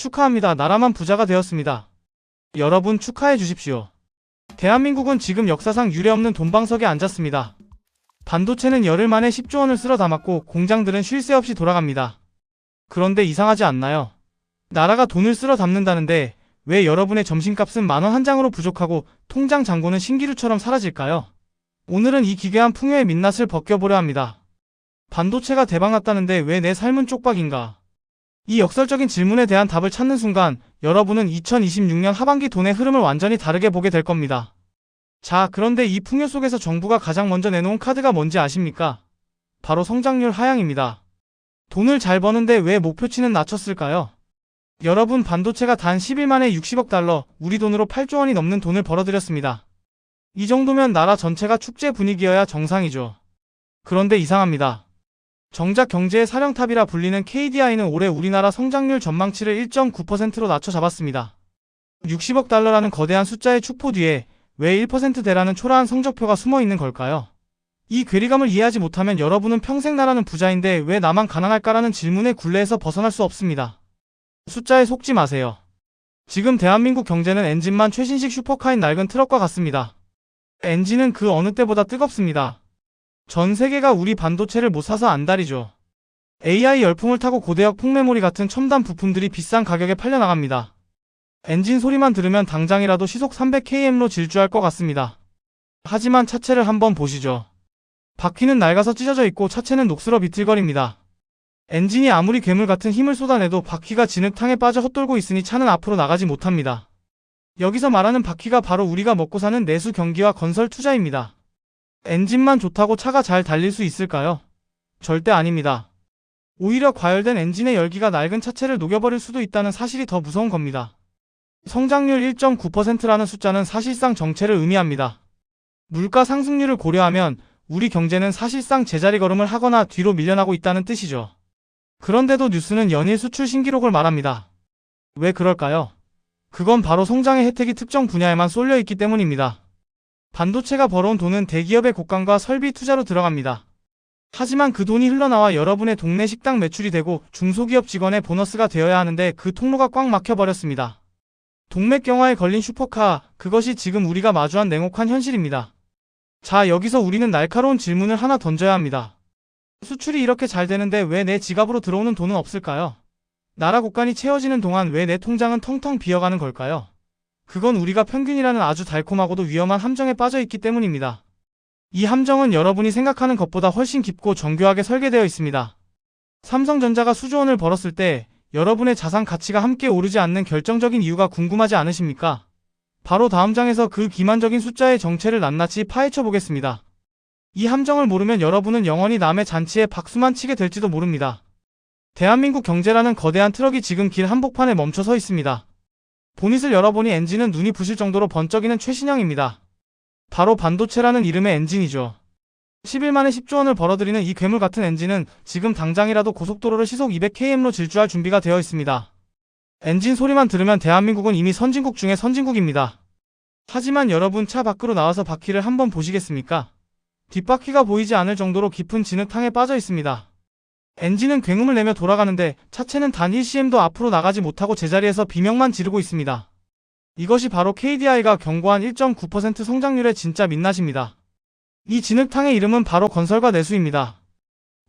축하합니다. 나라만 부자가 되었습니다. 여러분 축하해 주십시오. 대한민국은 지금 역사상 유례없는 돈방석에 앉았습니다. 반도체는 열흘 만에 10조 원을 쓸어 담았고 공장들은 쉴 새 없이 돌아갑니다. 그런데 이상하지 않나요? 나라가 돈을 쓸어 담는다는데 왜 여러분의 점심값은 만원 한 장으로 부족하고 통장 잔고는 신기루처럼 사라질까요? 오늘은 이 기괴한 풍요의 민낯을 벗겨보려 합니다. 반도체가 대박났다는데 왜 내 삶은 쪽박인가? 이 역설적인 질문에 대한 답을 찾는 순간 여러분은 2026년 하반기 돈의 흐름을 완전히 다르게 보게 될 겁니다. 자, 그런데 이 풍요 속에서 정부가 가장 먼저 내놓은 카드가 뭔지 아십니까? 바로 성장률 하향입니다. 돈을 잘 버는데 왜 목표치는 낮췄을까요? 여러분, 반도체가 단 10일 만에 60억 달러, 우리 돈으로 8조 원이 넘는 돈을 벌어들였습니다. 이 정도면 나라 전체가 축제 분위기여야 정상이죠. 그런데 이상합니다. 정작 경제의 사령탑이라 불리는 KDI는 올해 우리나라 성장률 전망치를 1.9%로 낮춰 잡았습니다. 60억 달러라는 거대한 숫자의 축포 뒤에 왜 1%대라는 초라한 성적표가 숨어 있는 걸까요? 이 괴리감을 이해하지 못하면 여러분은 평생 나라는 부자인데 왜 나만 가난할까라는 질문의 굴레에서 벗어날 수 없습니다. 숫자에 속지 마세요. 지금 대한민국 경제는 엔진만 최신식 슈퍼카인 낡은 트럭과 같습니다. 엔진은 그 어느 때보다 뜨겁습니다. 전 세계가 우리 반도체를 못 사서 안달이죠. AI 열풍을 타고 고대역 풍메모리 같은 첨단 부품들이 비싼 가격에 팔려나갑니다. 엔진 소리만 들으면 당장이라도 시속 300km로 질주할 것 같습니다. 하지만 차체를 한번 보시죠. 바퀴는 낡아서 찢어져 있고 차체는 녹슬어 비틀거립니다. 엔진이 아무리 괴물 같은 힘을 쏟아내도 바퀴가 진흙탕에 빠져 헛돌고 있으니 차는 앞으로 나가지 못합니다. 여기서 말하는 바퀴가 바로 우리가 먹고 사는 내수 경기와 건설 투자입니다. 엔진만 좋다고 차가 잘 달릴 수 있을까요? 절대 아닙니다. 오히려 과열된 엔진의 열기가 낡은 차체를 녹여버릴 수도 있다는 사실이 더 무서운 겁니다. 성장률 1.9%라는 숫자는 사실상 정체를 의미합니다. 물가 상승률을 고려하면 우리 경제는 사실상 제자리 걸음을 하거나 뒤로 밀려나고 있다는 뜻이죠. 그런데도 뉴스는 연일 수출 신기록을 말합니다. 왜 그럴까요? 그건 바로 성장의 혜택이 특정 분야에만 쏠려 있기 때문입니다. 반도체가 벌어온 돈은 대기업의 곡간과 설비 투자로 들어갑니다. 하지만 그 돈이 흘러나와 여러분의 동네 식당 매출이 되고 중소기업 직원의 보너스가 되어야 하는데 그 통로가 꽉 막혀버렸습니다. 동맥경화에 걸린 슈퍼카, 그것이 지금 우리가 마주한 냉혹한 현실입니다. 자, 여기서 우리는 날카로운 질문을 하나 던져야 합니다. 수출이 이렇게 잘 되는데 왜 내 지갑으로 들어오는 돈은 없을까요? 나라 곡간이 채워지는 동안 왜 내 통장은 텅텅 비어가는 걸까요? 그건 우리가 평균이라는 아주 달콤하고도 위험한 함정에 빠져 있기 때문입니다. 이 함정은 여러분이 생각하는 것보다 훨씬 깊고 정교하게 설계되어 있습니다. 삼성전자가 수조 원을 벌었을 때 여러분의 자산 가치가 함께 오르지 않는 결정적인 이유가 궁금하지 않으십니까? 바로 다음 장에서 그 기만적인 숫자의 정체를 낱낱이 파헤쳐 보겠습니다. 이 함정을 모르면 여러분은 영원히 남의 잔치에 박수만 치게 될지도 모릅니다. 대한민국 경제라는 거대한 트럭이 지금 길 한복판에 멈춰 서 있습니다. 보닛을 열어보니 엔진은 눈이 부실 정도로 번쩍이는 최신형입니다. 바로 반도체라는 이름의 엔진이죠. 10일 만에 10조 원을 벌어들이는 이 괴물 같은 엔진은 지금 당장이라도 고속도로를 시속 200km로 질주할 준비가 되어 있습니다. 엔진 소리만 들으면 대한민국은 이미 선진국 중에 선진국입니다. 하지만 여러분, 차 밖으로 나와서 바퀴를 한번 보시겠습니까? 뒷바퀴가 보이지 않을 정도로 깊은 진흙탕에 빠져 있습니다. 엔진은 굉음을 내며 돌아가는데 차체는 단 1cm도 앞으로 나가지 못하고 제자리에서 비명만 지르고 있습니다. 이것이 바로 KDI가 경고한 1.9% 성장률의 진짜 민낯입니다. 이 진흙탕의 이름은 바로 건설과 내수입니다.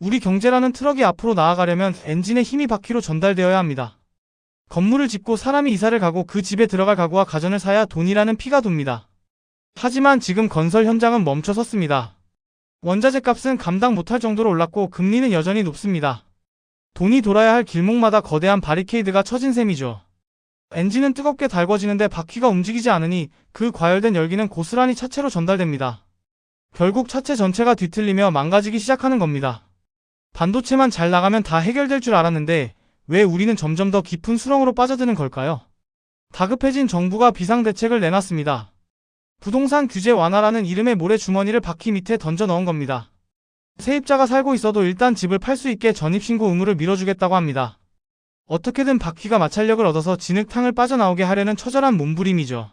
우리 경제라는 트럭이 앞으로 나아가려면 엔진의 힘이 바퀴로 전달되어야 합니다. 건물을 짓고 사람이 이사를 가고 그 집에 들어갈 가구와 가전을 사야 돈이라는 피가 돕니다. 하지만 지금 건설 현장은 멈춰 섰습니다. 원자재 값은 감당 못할 정도로 올랐고 금리는 여전히 높습니다. 돈이 돌아야 할 길목마다 거대한 바리케이드가 쳐진 셈이죠. 엔진은 뜨겁게 달궈지는데 바퀴가 움직이지 않으니 그 과열된 열기는 고스란히 차체로 전달됩니다. 결국 차체 전체가 뒤틀리며 망가지기 시작하는 겁니다. 반도체만 잘 나가면 다 해결될 줄 알았는데 왜 우리는 점점 더 깊은 수렁으로 빠져드는 걸까요? 다급해진 정부가 비상대책을 내놨습니다. 부동산 규제 완화라는 이름의 모래주머니를 바퀴 밑에 던져 넣은 겁니다. 세입자가 살고 있어도 일단 집을 팔 수 있게 전입신고 의무를 밀어주겠다고 합니다. 어떻게든 바퀴가 마찰력을 얻어서 진흙탕을 빠져나오게 하려는 처절한 몸부림이죠.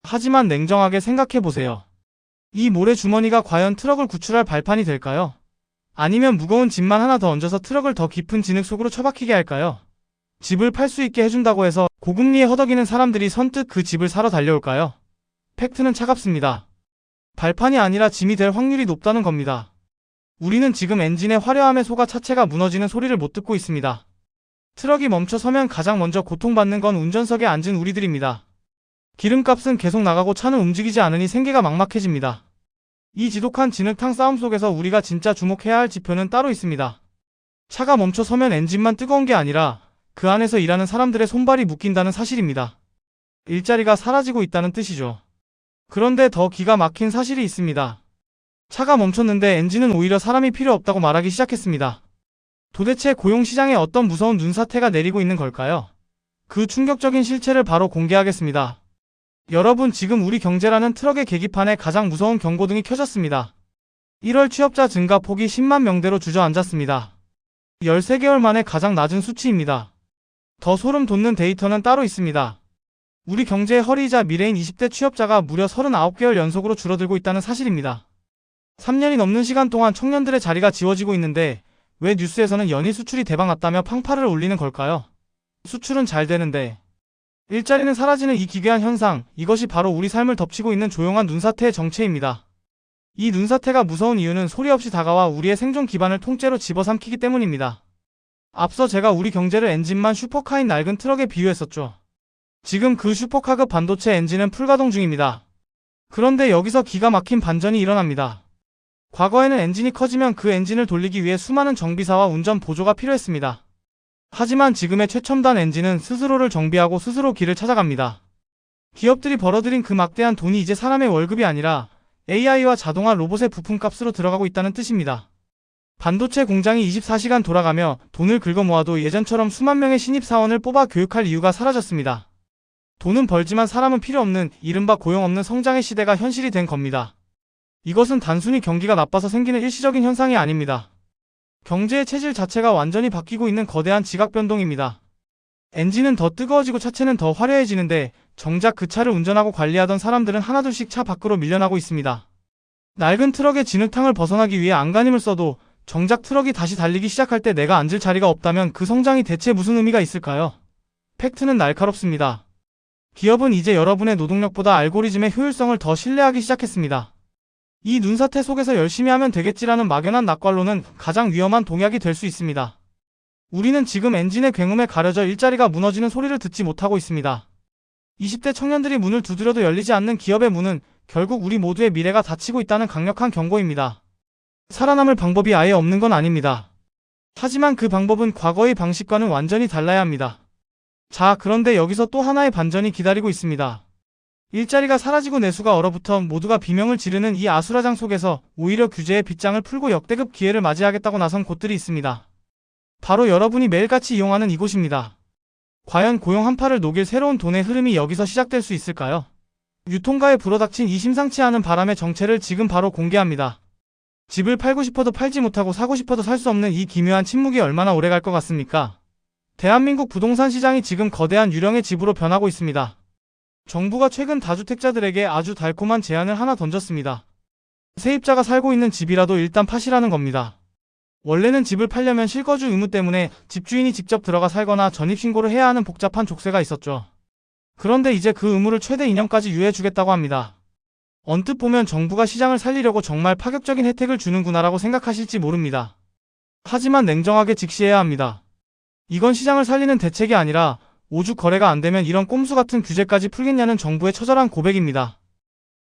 하지만 냉정하게 생각해보세요. 이 모래주머니가 과연 트럭을 구출할 발판이 될까요? 아니면 무거운 짐만 하나 더 얹어서 트럭을 더 깊은 진흙 속으로 처박히게 할까요? 집을 팔 수 있게 해준다고 해서 고금리에 허덕이는 사람들이 선뜻 그 집을 사러 달려올까요? 팩트는 차갑습니다. 발판이 아니라 짐이 될 확률이 높다는 겁니다. 우리는 지금 엔진의 화려함에 속아 차체가 무너지는 소리를 못 듣고 있습니다. 트럭이 멈춰 서면 가장 먼저 고통받는 건 운전석에 앉은 우리들입니다. 기름값은 계속 나가고 차는 움직이지 않으니 생계가 막막해집니다. 이 지독한 진흙탕 싸움 속에서 우리가 진짜 주목해야 할 지표는 따로 있습니다. 차가 멈춰 서면 엔진만 뜨거운 게 아니라 그 안에서 일하는 사람들의 손발이 묶인다는 사실입니다. 일자리가 사라지고 있다는 뜻이죠. 그런데 더 기가 막힌 사실이 있습니다. 차가 멈췄는데 엔진은 오히려 사람이 필요 없다고 말하기 시작했습니다. 도대체 고용시장에 어떤 무서운 눈사태가 내리고 있는 걸까요? 그 충격적인 실체를 바로 공개하겠습니다. 여러분, 지금 우리 경제라는 트럭의 계기판에 가장 무서운 경고등이 켜졌습니다. 1월 취업자 증가 폭이 10만 명대로 주저앉았습니다. 13개월 만에 가장 낮은 수치입니다. 더 소름 돋는 데이터는 따로 있습니다. 우리 경제의 허리이자 미래인 20대 취업자가 무려 39개월 연속으로 줄어들고 있다는 사실입니다. 3년이 넘는 시간 동안 청년들의 자리가 지워지고 있는데 왜 뉴스에서는 연일 수출이 대박났다며 팡파를 올리는 걸까요? 수출은 잘 되는데 일자리는 사라지는 이 기괴한 현상, 이것이 바로 우리 삶을 덮치고 있는 조용한 눈사태의 정체입니다. 이 눈사태가 무서운 이유는 소리 없이 다가와 우리의 생존 기반을 통째로 집어삼키기 때문입니다. 앞서 제가 우리 경제를 엔진만 슈퍼카인 낡은 트럭에 비유했었죠. 지금 그 슈퍼카급 반도체 엔진은 풀가동 중입니다. 그런데 여기서 기가 막힌 반전이 일어납니다. 과거에는 엔진이 커지면 그 엔진을 돌리기 위해 수많은 정비사와 운전 보조가 필요했습니다. 하지만 지금의 최첨단 엔진은 스스로를 정비하고 스스로 길을 찾아갑니다. 기업들이 벌어들인 그 막대한 돈이 이제 사람의 월급이 아니라 AI와 자동화 로봇의 부품값으로 들어가고 있다는 뜻입니다. 반도체 공장이 24시간 돌아가며 돈을 긁어 모아도 예전처럼 수만 명의 신입사원을 뽑아 교육할 이유가 사라졌습니다. 돈은 벌지만 사람은 필요 없는 이른바 고용 없는 성장의 시대가 현실이 된 겁니다. 이것은 단순히 경기가 나빠서 생기는 일시적인 현상이 아닙니다. 경제의 체질 자체가 완전히 바뀌고 있는 거대한 지각 변동입니다. 엔진은 더 뜨거워지고 차체는 더 화려해지는데 정작 그 차를 운전하고 관리하던 사람들은 하나둘씩 차 밖으로 밀려나고 있습니다. 낡은 트럭의 진흙탕을 벗어나기 위해 안간힘을 써도 정작 트럭이 다시 달리기 시작할 때 내가 앉을 자리가 없다면 그 성장이 대체 무슨 의미가 있을까요? 팩트는 날카롭습니다. 기업은 이제 여러분의 노동력보다 알고리즘의 효율성을 더 신뢰하기 시작했습니다. 이 눈사태 속에서 열심히 하면 되겠지라는 막연한 낙관론은 가장 위험한 동약이 될 수 있습니다. 우리는 지금 엔진의 굉음에 가려져 일자리가 무너지는 소리를 듣지 못하고 있습니다. 20대 청년들이 문을 두드려도 열리지 않는 기업의 문은 결국 우리 모두의 미래가 닫히고 있다는 강력한 경고입니다. 살아남을 방법이 아예 없는 건 아닙니다. 하지만 그 방법은 과거의 방식과는 완전히 달라야 합니다. 자, 그런데 여기서 또 하나의 반전이 기다리고 있습니다. 일자리가 사라지고 내수가 얼어붙어 모두가 비명을 지르는 이 아수라장 속에서 오히려 규제의 빗장을 풀고 역대급 기회를 맞이하겠다고 나선 곳들이 있습니다. 바로 여러분이 매일같이 이용하는 이곳입니다. 과연 고용 한파를 녹일 새로운 돈의 흐름이 여기서 시작될 수 있을까요? 유통가에 불어닥친 이 심상치 않은 바람의 정체를 지금 바로 공개합니다. 집을 팔고 싶어도 팔지 못하고 사고 싶어도 살 수 없는 이 기묘한 침묵이 얼마나 오래 갈 것 같습니까? 대한민국 부동산 시장이 지금 거대한 유령의 집으로 변하고 있습니다. 정부가 최근 다주택자들에게 아주 달콤한 제안을 하나 던졌습니다. 세입자가 살고 있는 집이라도 일단 파시라는 겁니다. 원래는 집을 팔려면 실거주 의무 때문에 집주인이 직접 들어가 살거나 전입신고를 해야 하는 복잡한 족쇄가 있었죠. 그런데 이제 그 의무를 최대 2년까지 유예해주겠다고 합니다. 언뜻 보면 정부가 시장을 살리려고 정말 파격적인 혜택을 주는구나라고 생각하실지 모릅니다. 하지만 냉정하게 직시해야 합니다. 이건 시장을 살리는 대책이 아니라 오죽 거래가 안 되면 이런 꼼수 같은 규제까지 풀겠냐는 정부의 처절한 고백입니다.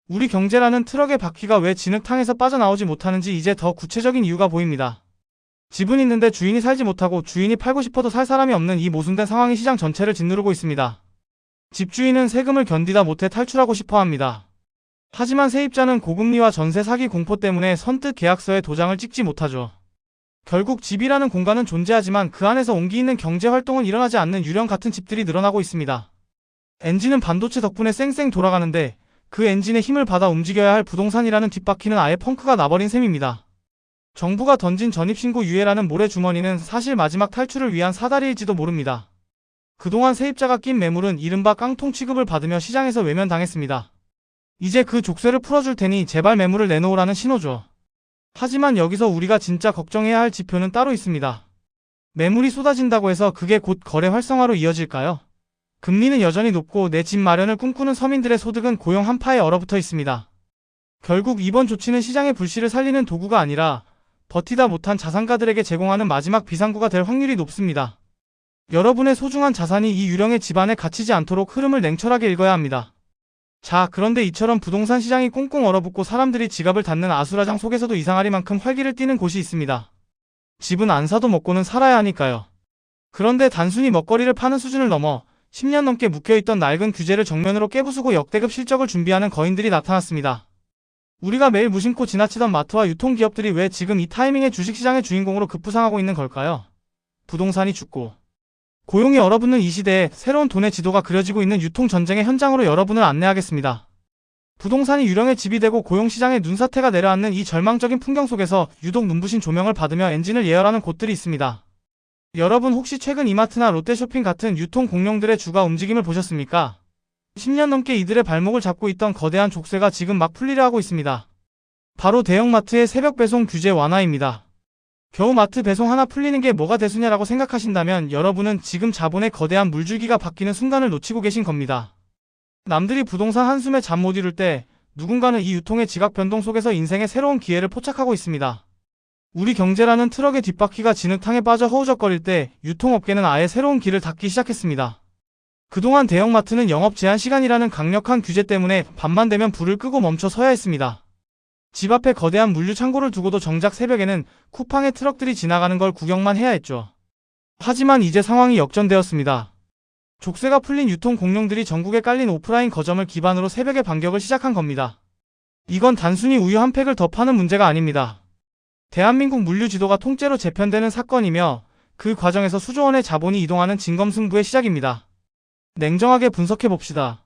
우리 경제라는 트럭의 바퀴가 왜 진흙탕에서 빠져나오지 못하는지 이제 더 구체적인 이유가 보입니다. 집은 있는데 주인이 살지 못하고 주인이 팔고 싶어도 살 사람이 없는 이 모순된 상황이 시장 전체를 짓누르고 있습니다. 집주인은 세금을 견디다 못해 탈출하고 싶어 합니다. 하지만 세입자는 고금리와 전세 사기 공포 때문에 선뜻 계약서에 도장을 찍지 못하죠. 결국 집이라는 공간은 존재하지만 그 안에서 온기 있는 경제 활동은 일어나지 않는 유령 같은 집들이 늘어나고 있습니다. 엔진은 반도체 덕분에 쌩쌩 돌아가는데 그 엔진의 힘을 받아 움직여야 할 부동산이라는 뒷바퀴는 아예 펑크가 나버린 셈입니다. 정부가 던진 전입신고 유예라는 모래주머니는 사실 마지막 탈출을 위한 사다리일지도 모릅니다. 그동안 세입자가 낀 매물은 이른바 깡통 취급을 받으며 시장에서 외면당했습니다. 이제 그 족쇄를 풀어줄 테니 제발 매물을 내놓으라는 신호죠. 하지만 여기서 우리가 진짜 걱정해야 할 지표는 따로 있습니다. 매물이 쏟아진다고 해서 그게 곧 거래 활성화로 이어질까요? 금리는 여전히 높고 내 집 마련을 꿈꾸는 서민들의 소득은 고용 한파에 얼어붙어 있습니다. 결국 이번 조치는 시장의 불씨를 살리는 도구가 아니라 버티다 못한 자산가들에게 제공하는 마지막 비상구가 될 확률이 높습니다. 여러분의 소중한 자산이 이 유령의 집안에 갇히지 않도록 흐름을 냉철하게 읽어야 합니다. 자, 그런데 이처럼 부동산 시장이 꽁꽁 얼어붙고 사람들이 지갑을 닫는 아수라장 속에서도 이상하리만큼 활기를 띠는 곳이 있습니다. 집은 안 사도 먹고는 살아야 하니까요. 그런데 단순히 먹거리를 파는 수준을 넘어 10년 넘게 묶여있던 낡은 규제를 정면으로 깨부수고 역대급 실적을 준비하는 거인들이 나타났습니다. 우리가 매일 무심코 지나치던 마트와 유통기업들이 왜 지금 이 타이밍에 주식시장의 주인공으로 급부상하고 있는 걸까요? 부동산이 죽고 고용이 얼어붙는 이 시대에 새로운 돈의 지도가 그려지고 있는 유통전쟁의 현장으로 여러분을 안내하겠습니다. 부동산이 유령의 집이 되고 고용시장에 눈사태가 내려앉는 이 절망적인 풍경 속에서 유독 눈부신 조명을 받으며 엔진을 예열하는 곳들이 있습니다. 여러분 혹시 최근 이마트나 롯데쇼핑 같은 유통 공룡들의 주가 움직임을 보셨습니까? 10년 넘게 이들의 발목을 잡고 있던 거대한 족쇄가 지금 막 풀리려 하고 있습니다. 바로 대형마트의 새벽 배송 규제 완화입니다. 겨우 마트 배송 하나 풀리는 게 뭐가 대수냐라고 생각하신다면 여러분은 지금 자본의 거대한 물줄기가 바뀌는 순간을 놓치고 계신 겁니다. 남들이 부동산 한숨에 잠 못 이룰 때 누군가는 이 유통의 지각 변동 속에서 인생의 새로운 기회를 포착하고 있습니다. 우리 경제라는 트럭의 뒷바퀴가 진흙탕에 빠져 허우적거릴 때 유통업계는 아예 새로운 길을 닫기 시작했습니다. 그동안 대형마트는 영업 제한 시간이라는 강력한 규제 때문에 밤만 되면 불을 끄고 멈춰 서야 했습니다. 집 앞에 거대한 물류 창고를 두고도 정작 새벽에는 쿠팡의 트럭들이 지나가는 걸 구경만 해야 했죠. 하지만 이제 상황이 역전되었습니다. 족쇄가 풀린 유통 공룡들이 전국에 깔린 오프라인 거점을 기반으로 새벽에 반격을 시작한 겁니다. 이건 단순히 우유 한 팩을 더 파는 문제가 아닙니다. 대한민국 물류 지도가 통째로 재편되는 사건이며 그 과정에서 수조 원의 자본이 이동하는 진검승부의 시작입니다. 냉정하게 분석해봅시다.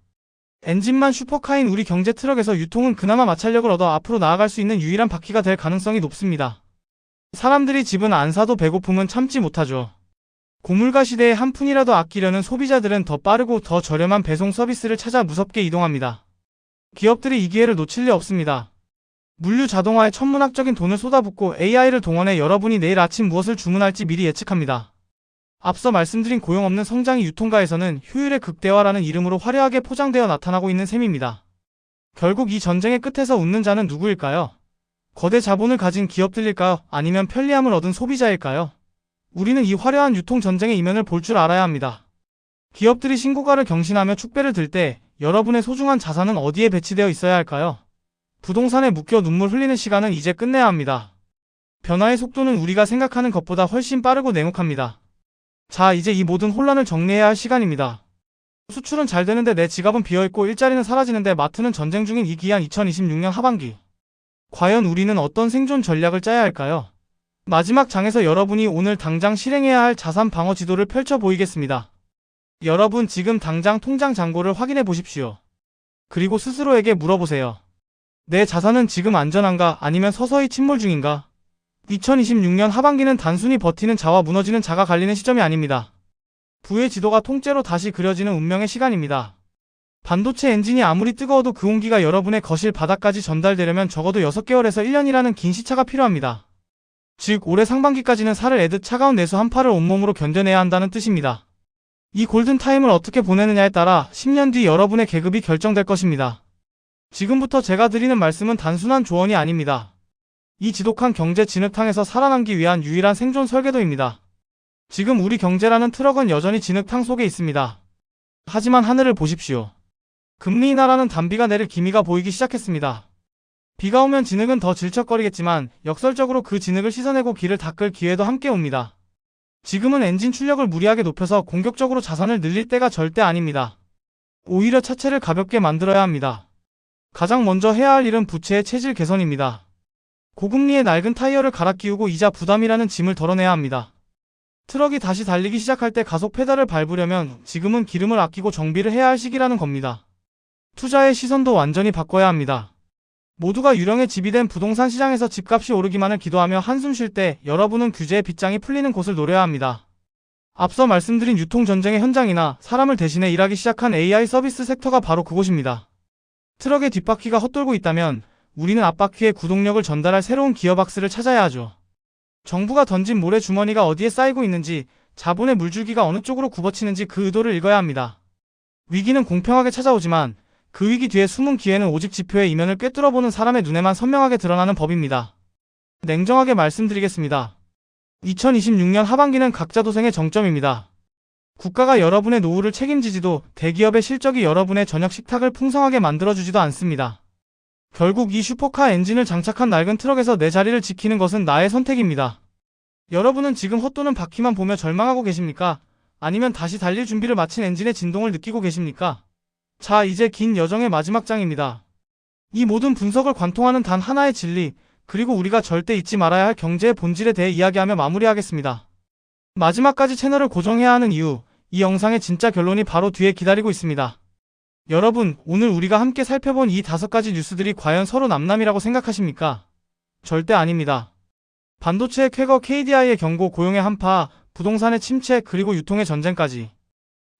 엔진만 슈퍼카인 우리 경제 트럭에서 유통은 그나마 마찰력을 얻어 앞으로 나아갈 수 있는 유일한 바퀴가 될 가능성이 높습니다. 사람들이 집은 안 사도 배고픔은 참지 못하죠. 고물가 시대에 한 푼이라도 아끼려는 소비자들은 더 빠르고 더 저렴한 배송 서비스를 찾아 무섭게 이동합니다. 기업들이 이 기회를 놓칠 리 없습니다. 물류 자동화에 천문학적인 돈을 쏟아붓고 AI를 동원해 여러분이 내일 아침 무엇을 주문할지 미리 예측합니다. 앞서 말씀드린 고용 없는 성장이 유통가에서는 효율의 극대화라는 이름으로 화려하게 포장되어 나타나고 있는 셈입니다. 결국 이 전쟁의 끝에서 웃는 자는 누구일까요? 거대 자본을 가진 기업들일까요? 아니면 편리함을 얻은 소비자일까요? 우리는 이 화려한 유통 전쟁의 이면을 볼 줄 알아야 합니다. 기업들이 신고가를 경신하며 축배를 들 때 여러분의 소중한 자산은 어디에 배치되어 있어야 할까요? 부동산에 묶여 눈물 흘리는 시간은 이제 끝내야 합니다. 변화의 속도는 우리가 생각하는 것보다 훨씬 빠르고 냉혹합니다. 자, 이제 이 모든 혼란을 정리해야 할 시간입니다. 수출은 잘 되는데 내 지갑은 비어있고 일자리는 사라지는데 마트는 전쟁 중인 이 기한 2026년 하반기. 과연 우리는 어떤 생존 전략을 짜야 할까요? 마지막 장에서 여러분이 오늘 당장 실행해야 할 자산 방어 지도를 펼쳐 보이겠습니다. 여러분 지금 당장 통장 잔고를 확인해 보십시오. 그리고 스스로에게 물어보세요. 내 자산은 지금 안전한가 아니면 서서히 침몰 중인가? 2026년 하반기는 단순히 버티는 자와 무너지는 자가 갈리는 시점이 아닙니다. 부의 지도가 통째로 다시 그려지는 운명의 시간입니다. 반도체 엔진이 아무리 뜨거워도 그 온기가 여러분의 거실 바닥까지 전달되려면 적어도 6개월에서 1년이라는 긴 시차가 필요합니다. 즉 올해 상반기까지는 살을 애듯 차가운 내수 한파를 온몸으로 견뎌내야 한다는 뜻입니다. 이 골든타임을 어떻게 보내느냐에 따라 10년 뒤 여러분의 계급이 결정될 것입니다. 지금부터 제가 드리는 말씀은 단순한 조언이 아닙니다. 이 지독한 경제 진흙탕에서 살아남기 위한 유일한 생존 설계도입니다. 지금 우리 경제라는 트럭은 여전히 진흙탕 속에 있습니다. 하지만 하늘을 보십시오. 금리 인하라는 단비가 내릴 기미가 보이기 시작했습니다. 비가 오면 진흙은 더 질척거리겠지만 역설적으로 그 진흙을 씻어내고 길을 닦을 기회도 함께 옵니다. 지금은 엔진 출력을 무리하게 높여서 공격적으로 자산을 늘릴 때가 절대 아닙니다. 오히려 차체를 가볍게 만들어야 합니다. 가장 먼저 해야 할 일은 부채의 체질 개선입니다. 고금리의 낡은 타이어를 갈아 끼우고 이자 부담이라는 짐을 덜어내야 합니다. 트럭이 다시 달리기 시작할 때 가속 페달을 밟으려면 지금은 기름을 아끼고 정비를 해야 할 시기라는 겁니다. 투자의 시선도 완전히 바꿔야 합니다. 모두가 유령의 집이 된 부동산 시장에서 집값이 오르기만을 기도하며 한숨 쉴 때 여러분은 규제의 빗장이 풀리는 곳을 노려야 합니다. 앞서 말씀드린 유통전쟁의 현장이나 사람을 대신해 일하기 시작한 AI 서비스 섹터가 바로 그곳입니다. 트럭의 뒷바퀴가 헛돌고 있다면 우리는 앞바퀴에 구동력을 전달할 새로운 기어박스를 찾아야 하죠. 정부가 던진 모래주머니가 어디에 쌓이고 있는지, 자본의 물줄기가 어느 쪽으로 굽어치는지 그 의도를 읽어야 합니다. 위기는 공평하게 찾아오지만 그 위기 뒤에 숨은 기회는 오직 지표의 이면을 꿰뚫어보는 사람의 눈에만 선명하게 드러나는 법입니다. 냉정하게 말씀드리겠습니다. 2026년 하반기는 각자 도생의 정점입니다. 국가가 여러분의 노후를 책임지지도 대기업의 실적이 여러분의 저녁 식탁을 풍성하게 만들어주지도 않습니다. 결국 이 슈퍼카 엔진을 장착한 낡은 트럭에서 내 자리를 지키는 것은 나의 선택입니다. 여러분은 지금 헛도는 바퀴만 보며 절망하고 계십니까? 아니면 다시 달릴 준비를 마친 엔진의 진동을 느끼고 계십니까? 자, 이제 긴 여정의 마지막 장입니다. 이 모든 분석을 관통하는 단 하나의 진리, 그리고 우리가 절대 잊지 말아야 할 경제의 본질에 대해 이야기하며 마무리하겠습니다. 마지막까지 채널을 고정해야 하는 이유, 이 영상의 진짜 결론이 바로 뒤에 기다리고 있습니다. 여러분, 오늘 우리가 함께 살펴본 이 5가지 뉴스들이 과연 서로 남남이라고 생각하십니까? 절대 아닙니다. 반도체의 쾌거 KDI의 경고, 고용의 한파, 부동산의 침체, 그리고 유통의 전쟁까지.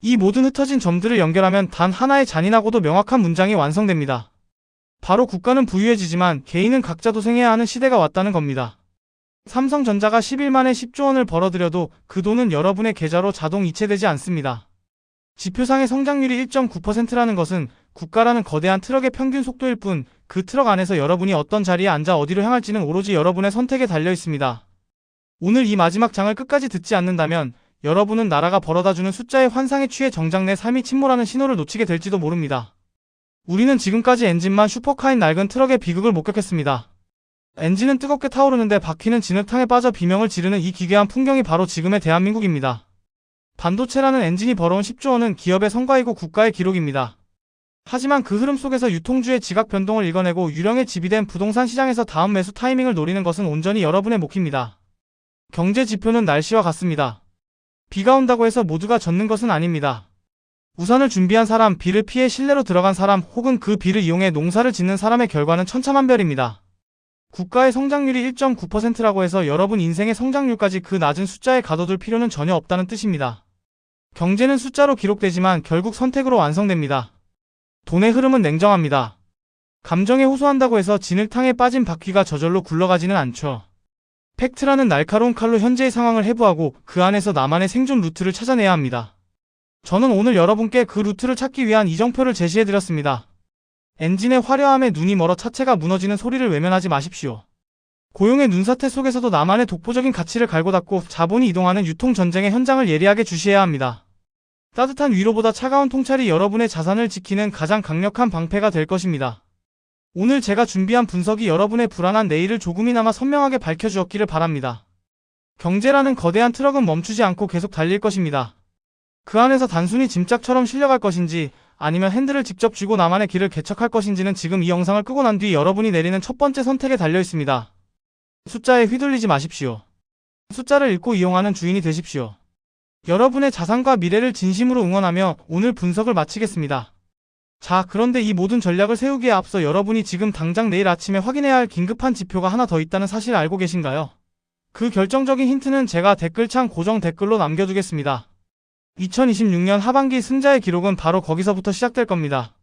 이 모든 흩어진 점들을 연결하면 단 하나의 잔인하고도 명확한 문장이 완성됩니다. 바로 국가는 부유해지지만 개인은 각자 도생해야 하는 시대가 왔다는 겁니다. 삼성전자가 10일 만에 10조 원을 벌어들여도 그 돈은 여러분의 계좌로 자동 이체되지 않습니다. 지표상의 성장률이 1.9%라는 것은 국가라는 거대한 트럭의 평균 속도일 뿐, 그 트럭 안에서 여러분이 어떤 자리에 앉아 어디로 향할지는 오로지 여러분의 선택에 달려 있습니다. 오늘 이 마지막 장을 끝까지 듣지 않는다면 여러분은 나라가 벌어다주는 숫자의 환상에 취해 정작 내 삶이 침몰하는 신호를 놓치게 될지도 모릅니다. 우리는 지금까지 엔진만 슈퍼카인 낡은 트럭의 비극을 목격했습니다. 엔진은 뜨겁게 타오르는데 바퀴는 진흙탕에 빠져 비명을 지르는 이 기괴한 풍경이 바로 지금의 대한민국입니다. 반도체라는 엔진이 벌어온 10조 원은 기업의 성과이고 국가의 기록입니다. 하지만 그 흐름 속에서 유통주의 지각 변동을 읽어내고 유령의 집이 된 부동산 시장에서 다음 매수 타이밍을 노리는 것은 온전히 여러분의 몫입니다. 경제 지표는 날씨와 같습니다. 비가 온다고 해서 모두가 젖는 것은 아닙니다. 우산을 준비한 사람, 비를 피해 실내로 들어간 사람, 혹은 그 비를 이용해 농사를 짓는 사람의 결과는 천차만별입니다. 국가의 성장률이 1.9%라고 해서 여러분 인생의 성장률까지 그 낮은 숫자에 가둬둘 필요는 전혀 없다는 뜻입니다. 경제는 숫자로 기록되지만 결국 선택으로 완성됩니다. 돈의 흐름은 냉정합니다. 감정에 호소한다고 해서 진흙탕에 빠진 바퀴가 저절로 굴러가지는 않죠. 팩트라는 날카로운 칼로 현재의 상황을 해부하고 그 안에서 나만의 생존 루트를 찾아내야 합니다. 저는 오늘 여러분께 그 루트를 찾기 위한 이정표를 제시해드렸습니다. 엔진의 화려함에 눈이 멀어 차체가 무너지는 소리를 외면하지 마십시오. 고용의 눈사태 속에서도 나만의 독보적인 가치를 갈고 닦고 자본이 이동하는 유통전쟁의 현장을 예리하게 주시해야 합니다. 따뜻한 위로보다 차가운 통찰이 여러분의 자산을 지키는 가장 강력한 방패가 될 것입니다. 오늘 제가 준비한 분석이 여러분의 불안한 내일을 조금이나마 선명하게 밝혀주었기를 바랍니다. 경제라는 거대한 트럭은 멈추지 않고 계속 달릴 것입니다. 그 안에서 단순히 짐짝처럼 실려갈 것인지 아니면 핸들을 직접 쥐고 나만의 길을 개척할 것인지는 지금 이 영상을 끄고 난 뒤 여러분이 내리는 첫 번째 선택에 달려 있습니다. 숫자에 휘둘리지 마십시오. 숫자를 읽고 이용하는 주인이 되십시오. 여러분의 자산과 미래를 진심으로 응원하며 오늘 분석을 마치겠습니다. 자, 그런데 이 모든 전략을 세우기에 앞서 여러분이 지금 당장 내일 아침에 확인해야 할 긴급한 지표가 하나 더 있다는 사실을 알고 계신가요? 그 결정적인 힌트는 제가 댓글창 고정 댓글로 남겨두겠습니다. 2026년 하반기 승자의 기록은 바로 거기서부터 시작될 겁니다.